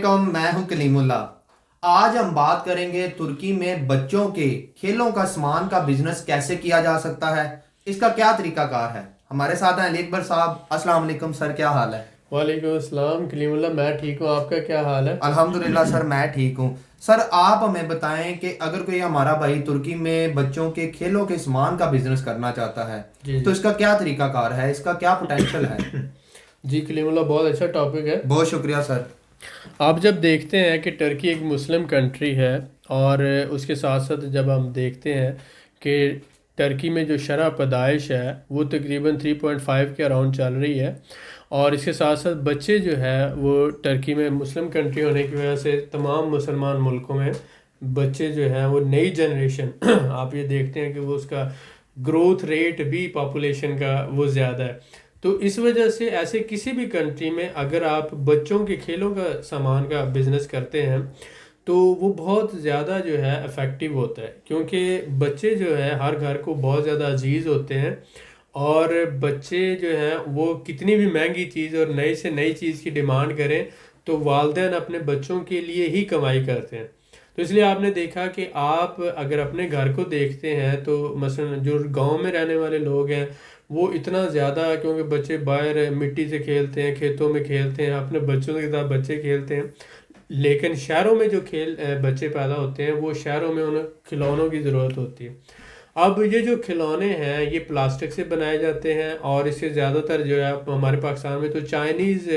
वालेकुम, मैं हूं कलीमुल्ला। आज हम बात करेंगे तुर्की में बच्चों के खेलों का सामान का बिजनेस कैसे किया जा सकता है। इसका क्या तरीकाकार है। हमारे साथ हैं अली अकबर साहब। अस्सलाम वालेकुम सर, क्या हाल है। वालेकुम अस्सलाम कलीमुल्लाह। मैं ठीक हूँ, आपका क्या हाल है? अल्हम्दुलिल्लाह सर, मैं ठीक हूँ। सर आप हमें बताएं कि अगर कोई हमारा भाई तुर्की में बच्चों के खेलों के सामान का बिजनेस करना चाहता है जी तो जी। इसका क्या तरीकाकार है, इसका क्या पोटेंशियल है। जी कलीमुल्लाह, बहुत अच्छा टॉपिक है। बहुत शुक्रिया सर। आप जब देखते हैं कि टर्की एक मुस्लिम कंट्री है, और उसके साथ साथ जब हम देखते हैं कि टर्की में जो शरह पैदाइश है वो तकरीबन 3.5 के अराउंड चल रही है, और इसके साथ साथ बच्चे जो है वो टर्की में मुस्लिम कंट्री होने की वजह से तमाम मुसलमान मुल्कों में बच्चे जो हैं वो नई जनरेशन आप ये देखते हैं कि वो उसका ग्रोथ रेट भी पॉपुलेशन का वो ज़्यादा है। तो इस वजह से ऐसे किसी भी कंट्री में अगर आप बच्चों के खेलों का सामान का बिजनेस करते हैं तो वो बहुत ज़्यादा जो है इफ़ेक्टिव होता है, क्योंकि बच्चे जो है हर घर को बहुत ज़्यादा अजीज़ होते हैं। और बच्चे जो हैं वो कितनी भी महंगी चीज़ और नई से नई चीज़ की डिमांड करें तो वालदेन अपने बच्चों के लिए ही कमाई करते हैं। तो इसलिए आपने देखा कि आप अगर अपने घर को देखते हैं तो मसलन जो गांव में रहने वाले लोग हैं वो इतना ज़्यादा, क्योंकि बच्चे बाहर मिट्टी से खेलते हैं, खेतों में खेलते हैं, अपने बच्चों के साथ बच्चे खेलते हैं। लेकिन शहरों में जो बच्चे पैदा होते हैं वो शहरों में उन्हें खिलौनों की ज़रूरत होती है। अब ये जो खिलौने हैं ये प्लास्टिक से बनाए जाते हैं, और इससे ज़्यादातर जो है हमारे पाकिस्तान में तो चाइनीज़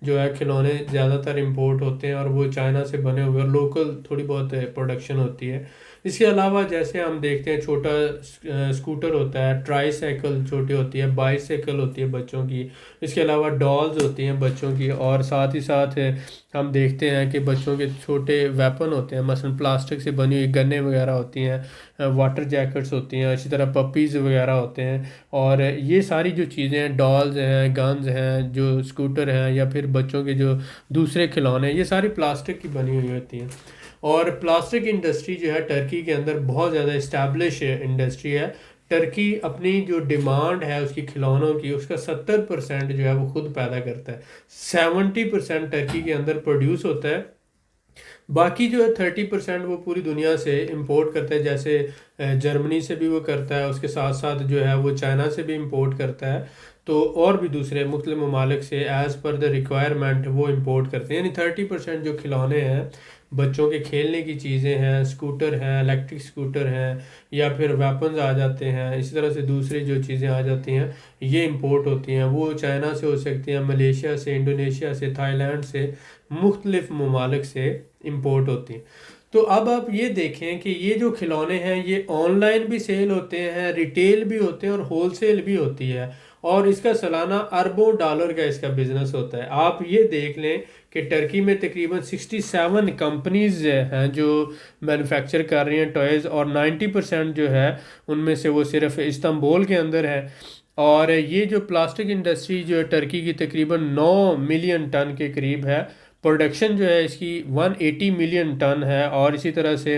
जो है खिलौने ज़्यादातर इंपोर्ट होते हैं, और वो चाइना से बने हुए, और लोकल थोड़ी बहुत प्रोडक्शन होती है। इसके अलावा जैसे हम देखते हैं छोटा स्कूटर होता है, ट्राई साइकिल छोटी होती है, बाईसाइकिल होती है बच्चों की। इसके अलावा डॉल्स होती हैं बच्चों की, और साथ ही साथ हम देखते हैं कि बच्चों के छोटे वेपन होते हैं, मसलन प्लास्टिक से बनी हुई गन्ने वगैरह होती हैं, वाटर जैकेट्स होती हैं, इसी तरह पपीज़ वगैरह होते हैं। और ये सारी जो चीज़ें हैं, डॉल्स हैं, गन्स हैं, जो स्कूटर हैं, या फिर बच्चों के जो दूसरे खिलौने हैं, ये सारी प्लास्टिक की बनी हुई होती हैं। और प्लास्टिक इंडस्ट्री जो है टर्की के अंदर बहुत ज़्यादा इस्टेब्लिश इंडस्ट्री है। टर्की अपनी जो डिमांड है उसकी खिलौनों की, उसका 70% जो है वो खुद पैदा करता है। 70% टर्की के अंदर प्रोड्यूस होता है। बाकी जो है 30% वो पूरी दुनिया से इंपोर्ट करता है, जैसे जर्मनी से भी वो करता है, उसके साथ साथ जो है वो चाइना से भी इंपोर्ट करता है। तो और भी दूसरे मुख्तलिफ ममालिक से एज़ पर द रिक्वायरमेंट वो इंपोर्ट करते हैं। यानी 30% जो खिलौने हैं, बच्चों के खेलने की चीज़ें हैं, स्कूटर हैं, इलेक्ट्रिक स्कूटर हैं, या फिर वेपन्स आ जाते हैं, इसी तरह से दूसरी जो चीज़ें आ जाती हैं ये इंपोर्ट होती हैं। वो चाइना से हो सकती हैं, मलेशिया से, इंडोनेशिया से, थाईलैंड से, मुख्तलिफ ममालिक से इंपोर्ट होती हैं। तो अब आप ये देखें कि ये जो खिलौने हैं ये ऑनलाइन भी सेल होते हैं, रिटेल भी होते हैं, और होलसेल भी होती है। और इसका सालाना अरबों डॉलर का इसका बिजनेस होता है। आप ये देख लें कि टर्की में तकरीबन 67 कंपनीज हैं जो मैन्युफैक्चर कर रही हैं टॉयज़, और 90% जो है उनमें से वो सिर्फ इस्तांबुल के अंदर है। और ये जो प्लास्टिक इंडस्ट्री जो है टर्की की तकरीबन 9 मिलियन टन के करीब है। प्रोडक्शन जो है इसकी 180 मिलियन टन है। और इसी तरह से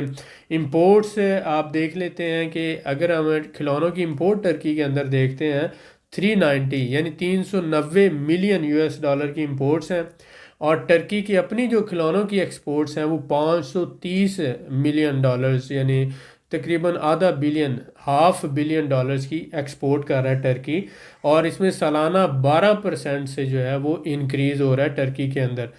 इंपोर्ट्स आप देख लेते हैं कि अगर हम खिलौनों की इंपोर्ट टर्की के अंदर देखते हैं 390 यानी 390 मिलियन यूएस डॉलर की इंपोर्ट्स हैं। और टर्की की अपनी जो खिलौनों की एक्सपोर्ट्स हैं वो 530 मिलियन डॉलर्स यानी तकरीबन आधा बिलियन, हाफ बिलियन डॉलर्स की एक्सपोर्ट कर रहा है टर्की। और इसमें सालाना 12% से जो है वो इंक्रीज़ हो रहा है टर्की के अंदर।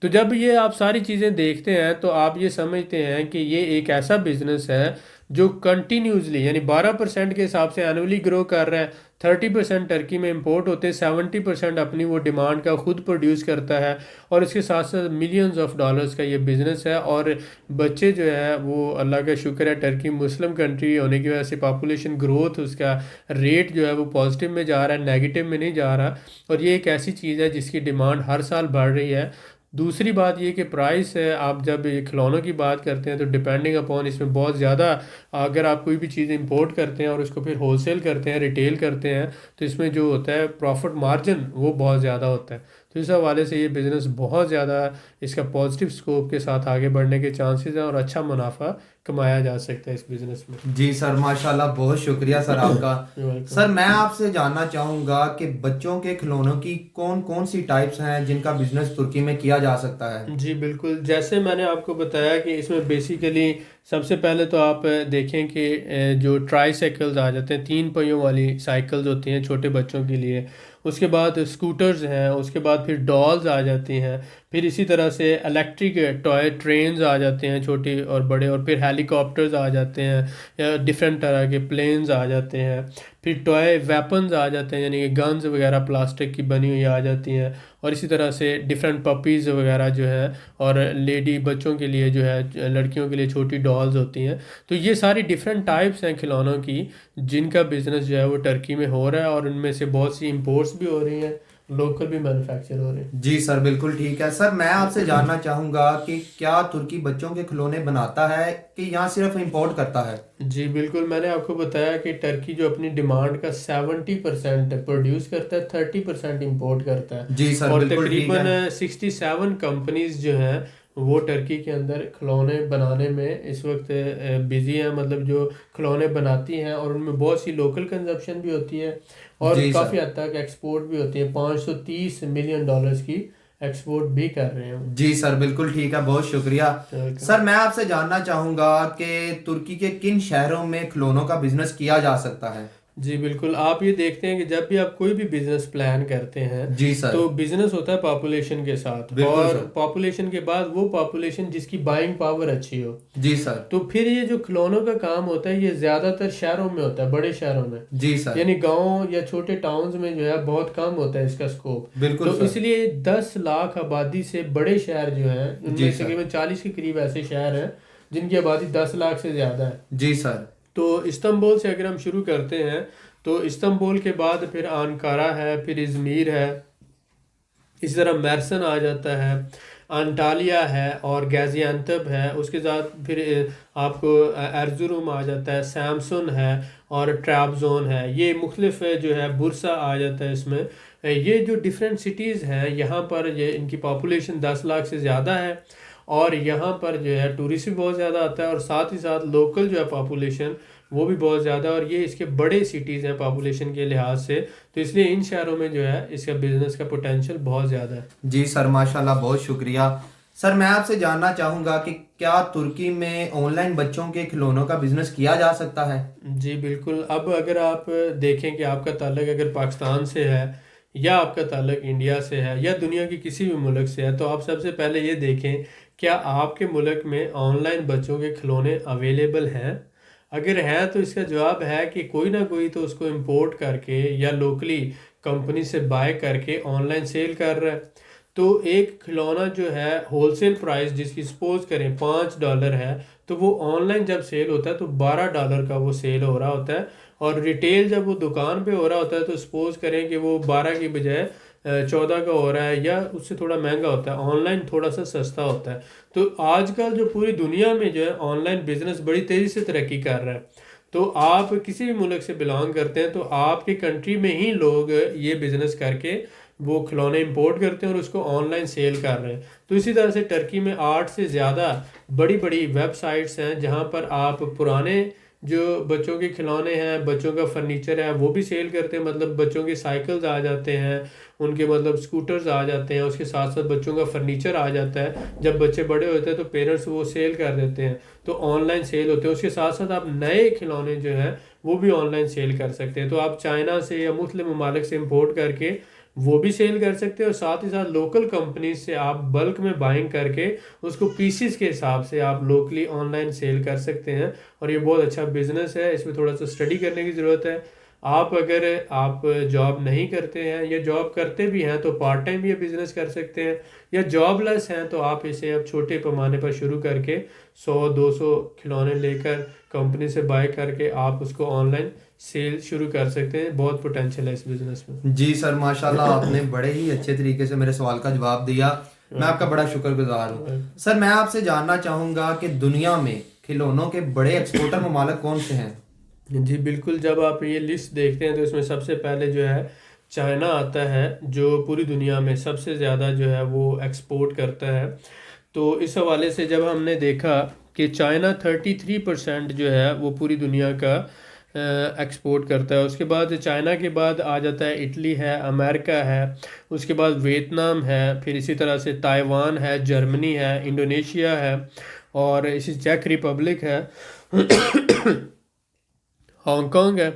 तो जब ये आप सारी चीज़ें देखते हैं तो आप ये समझते हैं कि ये एक ऐसा बिजनेस है जो कंटिन्यूसली यानी 12% के हिसाब से एनुअली ग्रो कर रहा है। 30% टर्की में इंपोर्ट होते हैं, 70% अपनी वो डिमांड का खुद प्रोड्यूस करता है। और इसके साथ साथ मिलियंस ऑफ डॉलर्स का ये बिजनेस है। और बच्चे जो है वो अल्लाह का शुक्र है, टर्की मुस्लिम कंट्री होने की वजह से पॉपुलेशन ग्रोथ उसका रेट जो है वो पॉजिटिव में जा रहा है, नेगेटिव में नहीं जा रहा। और ये एक ऐसी चीज़ है जिसकी डिमांड हर साल बढ़ रही है। दूसरी बात ये कि प्राइस है, आप जब ये खिलौनों की बात करते हैं तो डिपेंडिंग अपॉन इसमें बहुत ज़्यादा, अगर आप कोई भी चीज़ इंपोर्ट करते हैं और उसको फिर होलसेल करते हैं, रिटेल करते हैं, तो इसमें जो होता है प्रॉफिट मार्जिन वो बहुत ज़्यादा होता है। तो इस हवाले से ये बिज़नेस बहुत ज़्यादा इसका पॉजिटिव स्कोप के साथ आगे बढ़ने के चांसेस हैं और अच्छा मुनाफा कमाया जा सकता है इस बिज़नेस में। जी सर, माशाल्लाह, बहुत शुक्रिया सर आपका। वेलकम। सर मैं आपसे जानना चाहूँगा कि बच्चों के खिलौनों की कौन कौन सी टाइप्स हैं जिनका बिजनेस तुर्की में किया जा सकता है। जी बिल्कुल, जैसे मैंने आपको बताया कि इसमें बेसिकली सबसे पहले तो आप देखें कि जो ट्राई साइकिल्स आ जाते हैं, 3 पहियों वाली साइकिल्स होती हैं छोटे बच्चों के लिए। उसके बाद स्कूटर्स हैं, उसके बाद फिर डॉल्स आ जाती हैं, फिर इसी तरह से इलेक्ट्रिक टॉय ट्रेन्स आ जाते हैं छोटे और बड़े, और फिर हेलीकॉप्टर्स आ जाते हैं, या डिफरेंट तरह के प्लेन्स आ जाते हैं। फिर टॉय वेपन्स आ जाते हैं, यानी कि गन्स वगैरह प्लास्टिक की बनी हुई आ जाती हैं। और इसी तरह से डिफरेंट पपीज़ वगैरह जो है, और लेडी बच्चों के लिए जो है, लड़कियों के लिए छोटी डॉल्स होती हैं। तो ये सारी डिफरेंट टाइप्स हैं खिलौनों की जिनका बिज़नेस जो है वो टर्की में हो रहा है, और उनमें से बहुत सी इंपोर्ट्स भी हो रही हैं, लोकल भी मैन्युफैक्चर हो रहे हैं। जी सर, बिल्कुल ठीक है। सर मैं आपसे जानना चाहूँगा कि क्या तुर्की बच्चों के खिलौने बनाता है कि यहाँ सिर्फ इंपोर्ट करता है। जी बिल्कुल, मैंने आपको बताया कि टर्की जो अपनी डिमांड का 70% प्रोड्यूस करता है, 30% इंपोर्ट करता है। जी सर, और बिल्कुल ठीक है। तकरीबन 67 कंपनीज जो हैं वो टर्की के अंदर खिलौने बनाने में इस वक्त बिजी हैं, मतलब जो खिलौने बनाती हैं, और उनमें बहुत सी लोकल कंजप्शन भी होती है और जी काफ़ी सर। हद तक एक्सपोर्ट भी होती है। $530 मिलियन की एक्सपोर्ट भी कर रहे हैं। जी सर, बिल्कुल ठीक है, बहुत शुक्रिया। वेलकम। सर मैं आपसे जानना चाहूँगा कि तुर्की के किन शहरों में खिलौनों का बिजनेस किया जा सकता है। जी बिल्कुल, आप ये देखते हैं कि जब भी आप कोई भी बिजनेस प्लान करते हैं जी तो सर। बिजनेस होता है पॉपुलेशन के साथ, बिल्कुल और सर। पॉपुलेशन के बाद वो पॉपुलेशन जिसकी बाइंग पावर अच्छी हो। जी सर। तो फिर ये जो खिलौनों का काम होता है ये ज़्यादातर शहरों में होता है, बड़े शहरों में। जी सर। यानी गांव या छोटे टाउन्स में जो है बहुत कम होता है इसका स्कोप। बिल्कुल तो सर। इसलिए 10 लाख आबादी से बड़े शहर जो हैं, जी उनमें सर। तकरीबन 40 के करीब ऐसे शहर हैं जिनकी आबादी 10 लाख से ज़्यादा है। जी सर। तो इस्तंबुल से अगर हम शुरू करते हैं तो इस्तंबुल के बाद फिर अंकारा है, फिर इज़मीर है, इस तरह मैरसन आ जाता है, अंटालिया है, और गाजियान्तब है। उसके साथ फिर आपको एर्जुरुम आ जाता है, सैमसन है, और ट्रैबज़ोन है। ये मुख्तलिफ जो है, बुरसा आ जाता है इसमें। ये जो डिफरेंट सिटीज़ हैं यहाँ पर, ये इनकी पॉपुलेशन 10 लाख से ज़्यादा है, और यहाँ पर जो है टूरिस्ट भी बहुत ज़्यादा आता है, और साथ ही साथ लोकल जो है पॉपुलेशन वो भी बहुत ज़्यादा है, और ये इसके बड़े सिटीज़ हैं पॉपुलेशन के लिहाज से। तो इसलिए इन शहरों में जो है इसका बिजनेस का पोटेंशियल बहुत ज़्यादा है। जी सर, माशाल्लाह, बहुत शुक्रिया। सर मैं आपसे जानना चाहूँगा कि क्या तुर्की में ऑनलाइन बच्चों के खिलौनों का बिजनेस किया जा सकता है। जी बिल्कुल, अब अगर आप देखें कि आपका ताल्लुक अगर पाकिस्तान से है, या आपका ताल्लुक इंडिया से है, या दुनिया के किसी भी मुल्क से है, तो आप सबसे पहले ये देखें क्या आपके मुल्क में ऑनलाइन बच्चों के खिलौने अवेलेबल हैं। अगर है तो इसका जवाब है कि कोई ना कोई तो उसको इंपोर्ट करके या लोकली कंपनी से बाय करके ऑनलाइन सेल कर रहा है। तो एक खिलौना जो है होलसेल प्राइस जिसकी सपोज करें $5 है, तो वो ऑनलाइन जब सेल होता है तो $12 का वो सेल हो रहा होता है। और रिटेल जब वो दुकान पे हो रहा होता है तो सपोज करें कि वो 12 की बजाय 14 का हो रहा है, या उससे थोड़ा महंगा होता है। ऑनलाइन थोड़ा सा सस्ता होता है। तो आजकल जो पूरी दुनिया में जो है ऑनलाइन बिजनेस बड़ी तेज़ी से तरक्की कर रहा है। तो आप किसी भी मुल्क से बिलोंग करते हैं तो आपकी कंट्री में ही लोग ये बिज़नेस करके वो खिलौने इंपोर्ट करते हैं और उसको ऑनलाइन सेल कर रहे हैं। तो इसी तरह से टर्की में 8 से ज़्यादा बड़ी बड़ी वेबसाइट्स हैं जहाँ पर आप पुराने जो बच्चों के खिलौने हैं, बच्चों का फर्नीचर है, वो भी सेल करते हैं। मतलब बच्चों के साइकिल्स आ जाते हैं, उनके मतलब स्कूटर्स आ जाते हैं, उसके साथ साथ बच्चों का फर्नीचर आ जाता है। जब बच्चे बड़े होते हैं तो पेरेंट्स वो सेल कर देते हैं, तो ऑनलाइन सेल होते हैं। उसके साथ साथ आप नए खिलौने जो हैं वो भी ऑनलाइन सेल कर सकते हैं। तो आप चाइना से या मुस्लिम ममालिक से इंपोर्ट करके वो भी सेल कर सकते हैं, और साथ ही साथ लोकल कंपनीज से आप बल्क में बाइंग करके उसको पीसीस के हिसाब से आप लोकली ऑनलाइन सेल कर सकते हैं। और ये बहुत अच्छा बिजनेस है, इसमें थोड़ा सा स्टडी करने की ज़रूरत है। अगर आप जॉब नहीं करते हैं या जॉब करते भी हैं तो पार्ट टाइम ये बिज़नेस कर सकते हैं, या जॉबलेस हैं तो आप इसे अब छोटे पैमाने पर शुरू करके 100-200 खिलौने लेकर कंपनी से बाय करके आप उसको ऑनलाइन सेल शुरू कर सकते हैं। बहुत पोटेंशियल है इस बिज़नेस में। जी सर, माशाल्लाह, आपने बड़े ही अच्छे तरीके से मेरे सवाल का जवाब दिया। मैं आपका बड़ा शुक्रगुजार हूँ। सर मैं आपसे जानना चाहूँगा कि दुनिया में खिलौनों के बड़े एक्सपोर्टर ममालिक कौन से हैं। जी बिल्कुल, जब आप ये लिस्ट देखते हैं तो इसमें सबसे पहले जो है चाइना आता है जो पूरी दुनिया में सबसे ज़्यादा जो है वो एक्सपोर्ट करता है। तो इस हवाले से जब हमने देखा कि चाइना 33% जो है वो पूरी दुनिया का एक्सपोर्ट करता है। उसके बाद चाइना के बाद आ जाता है इटली है, अमेरिका है, उसके बाद वियतनाम है, फिर इसी तरह से ताइवान है, जर्मनी है, इंडोनेशिया है, और इसी चेक रिपब्लिक है, हांगकांग है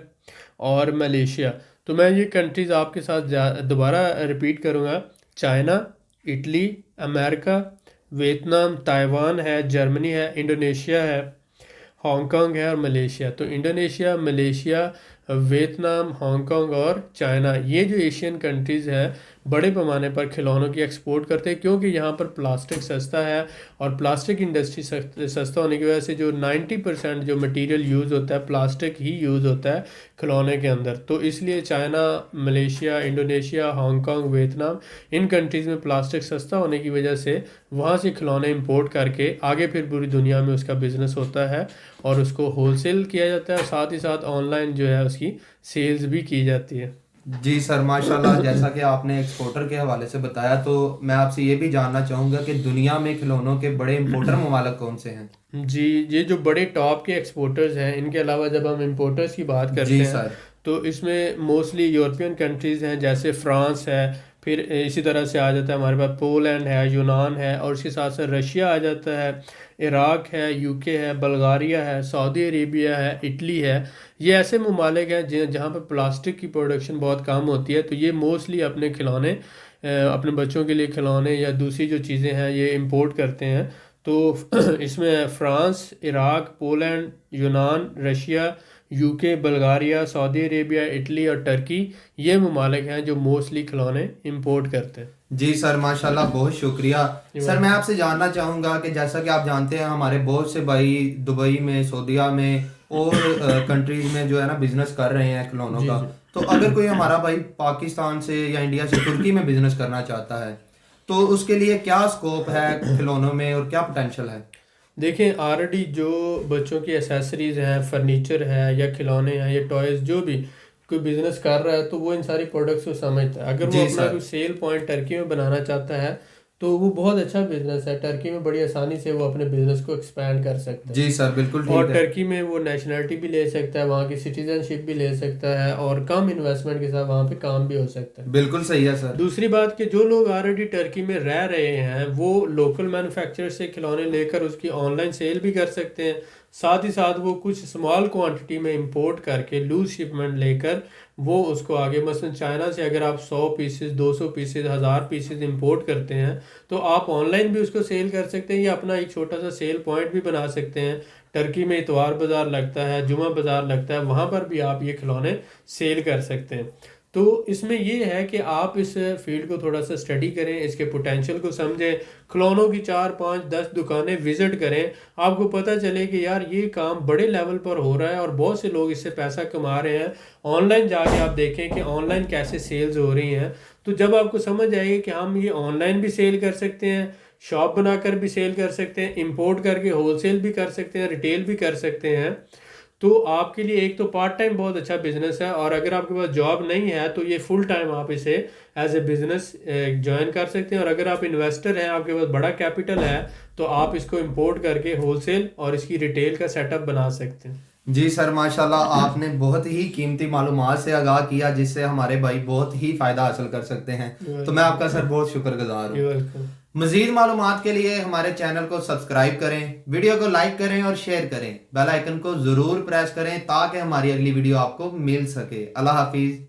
और मलेशिया। तो मैं ये कंट्रीज़ आपके साथ दोबारा रिपीट करूँगा। China, Italy, America, Vietnam, Taiwan है, जर्मनी है, इंडोनेशिया है, हांगकांग है और मलेशिया। तो इंडोनेशिया, मलेशिया, वियतनाम, हांगकांग और चाइना, ये जो एशियन कंट्रीज़ हैं बड़े पैमाने पर खिलौनों की एक्सपोर्ट करते हैं, क्योंकि यहाँ पर प्लास्टिक सस्ता है और प्लास्टिक इंडस्ट्री सस्ता होने की वजह से जो 90% जो मटेरियल यूज़ होता है प्लास्टिक ही यूज़ होता है खिलौने के अंदर। तो इसलिए China, Malaysia, Indonesia, Hong Kong, Vietnam, इन कंट्रीज़ में प्लास्टिक सस्ता होने की वजह से वहाँ से खिलौने इंपोर्ट करके आगे फिर पूरी दुनिया में उसका बिज़नेस होता है और उसको होलसेल किया जाता है, साथ ही साथ ऑनलाइन जो है उसकी सेल्स भी की जाती है। जी सर, माशाल्लाह। जैसा कि आपने एक्सपोर्टर के हवाले से बताया, तो मैं आपसे ये भी जानना चाहूँगा कि दुनिया में खिलौनों के बड़े इंपोर्टर ममालिक कौन से हैं? जी, ये जो बड़े टॉप के एक्सपोर्टर्स हैं, इनके अलावा जब हम इंपोर्टर्स की बात करते जी हैं सर। तो इसमें मोस्टली यूरोपियन कंट्रीज़ हैं, जैसे फ्रांस है, फिर इसी तरह से आ जाता है हमारे पास पोलैंड है, यूनान है, और इसके साथ साथ रशिया आ जाता है, इराक है, यूके है, बल्गारिया है, सऊदी अरेबिया है, इटली है। ये ऐसे ममालिक हैं जहाँ पर प्लास्टिक की प्रोडक्शन बहुत कम होती है, तो ये मोस्टली अपने खिलौने अपने बच्चों के लिए खिलौने या दूसरी जो चीज़ें हैं ये इंपोर्ट करते हैं। तो इसमें फ्रांस, इराक, पोलैंड, यूनान, Russia, UK, Bulgaria, Saudi Arabia, Italy और टर्की, ये ममालिक हैं जो मोस्टली खिलौने इंपोर्ट करते हैं। जी सर, माशाल्लाह, बहुत शुक्रिया। सर, मैं आपसे जानना चाहूँगा कि जैसा कि आप जानते हैं हमारे बहुत से भाई दुबई में, सऊदीया में और कंट्रीज़ में जो है ना बिज़नेस कर रहे हैं खिलौनों जी का। जी। तो अगर कोई हमारा भाई पाकिस्तान से या इंडिया से तुर्की में बिज़नेस करना चाहता है, तो उसके लिए क्या स्कोप है खिलौनों में और क्या पोटेंशियल है? देखें, ऑलरेडी जो बच्चों की एसेसरीज हैं, फर्नीचर है या खिलौने हैं या टॉयज़, जो भी कोई बिजनेस कर रहा है तो वो इन सारी प्रोडक्ट्स को समझता है। अगर वो जी अपना सर। कोई सेल पॉइंट टर्की में बनाना चाहता है तो वो बहुत अच्छा बिजनेस है। टर्की में बड़ी आसानी से वो अपने बिजनेस को एक्सपैंड कर सकता है जी सर, बिल्कुल और ठीक है। टर्की में वो नेशनलिटी भी ले सकता है, वहाँ की सिटीजनशिप भी ले सकता है और कम इन्वेस्टमेंट के साथ वहाँ पे काम भी हो सकता है। बिल्कुल सही है सर। दूसरी बात कि जो लोग ऑलरेडी टर्की में रह रहे हैं वो लोकल मैन्युफैक्चरर से खिलौने लेकर उसकी ऑनलाइन सेल भी कर सकते हैं। साथ ही साथ वो कुछ स्मॉल क्वांटिटी में इंपोर्ट करके लूज शिपमेंट लेकर वो उसको आगे, मसलन चाइना से अगर आप 100 पीसेस, 200 पीसेस, 1000 पीसेस इंपोर्ट करते हैं तो आप ऑनलाइन भी उसको सेल कर सकते हैं या अपना एक छोटा सा सेल पॉइंट भी बना सकते हैं। टर्की में इतवार बाज़ार लगता है, जुमा बाज़ार लगता है, वहाँ पर भी आप ये खिलौने सेल कर सकते हैं। तो इसमें ये है कि आप इस फील्ड को थोड़ा सा स्टडी करें, इसके पोटेंशियल को समझें, खिलौनों की 4, 5, 10 दुकानें विज़िट करें, आपको पता चले कि यार ये काम बड़े लेवल पर हो रहा है और बहुत से लोग इससे पैसा कमा रहे हैं। ऑनलाइन जाके आप देखें कि ऑनलाइन कैसे सेल्स हो रही हैं, तो जब आपको समझ आएगी कि हम ये ऑनलाइन भी सेल कर सकते हैं, शॉप बनाकर भी सेल कर सकते हैं, इंपोर्ट करके होलसेल भी कर सकते हैं, रिटेल भी कर सकते हैं, तो आपके लिए एक तो पार्ट टाइम बहुत अच्छा बिजनेस है। और अगर आपके पास जॉब नहीं है तो ये फुल टाइम आप इसे एज ए बिजनेस ज्वाइन कर सकते हैं। और अगर आप इन्वेस्टर हैं, आपके पास बड़ा कैपिटल है, तो आप इसको इंपोर्ट करके होलसेल और इसकी रिटेल का सेटअप बना सकते हैं। जी सर, माशाल्लाह, आपने बहुत ही कीमती मालूमात से आगाह किया जिससे हमारे भाई बहुत ही फ़ायदा हासिल कर सकते हैं। तो मैं आपका सर बहुत शुक्रगुजार हूँ। वेलकम। मज़ीद मालूमात के लिए हमारे चैनल को सब्सक्राइब करें, वीडियो को लाइक करें और शेयर करें, बेल आइकन को ज़रूर प्रेस करें ताकि हमारी अगली वीडियो आपको मिल सके। अल्लाह हाफिज़।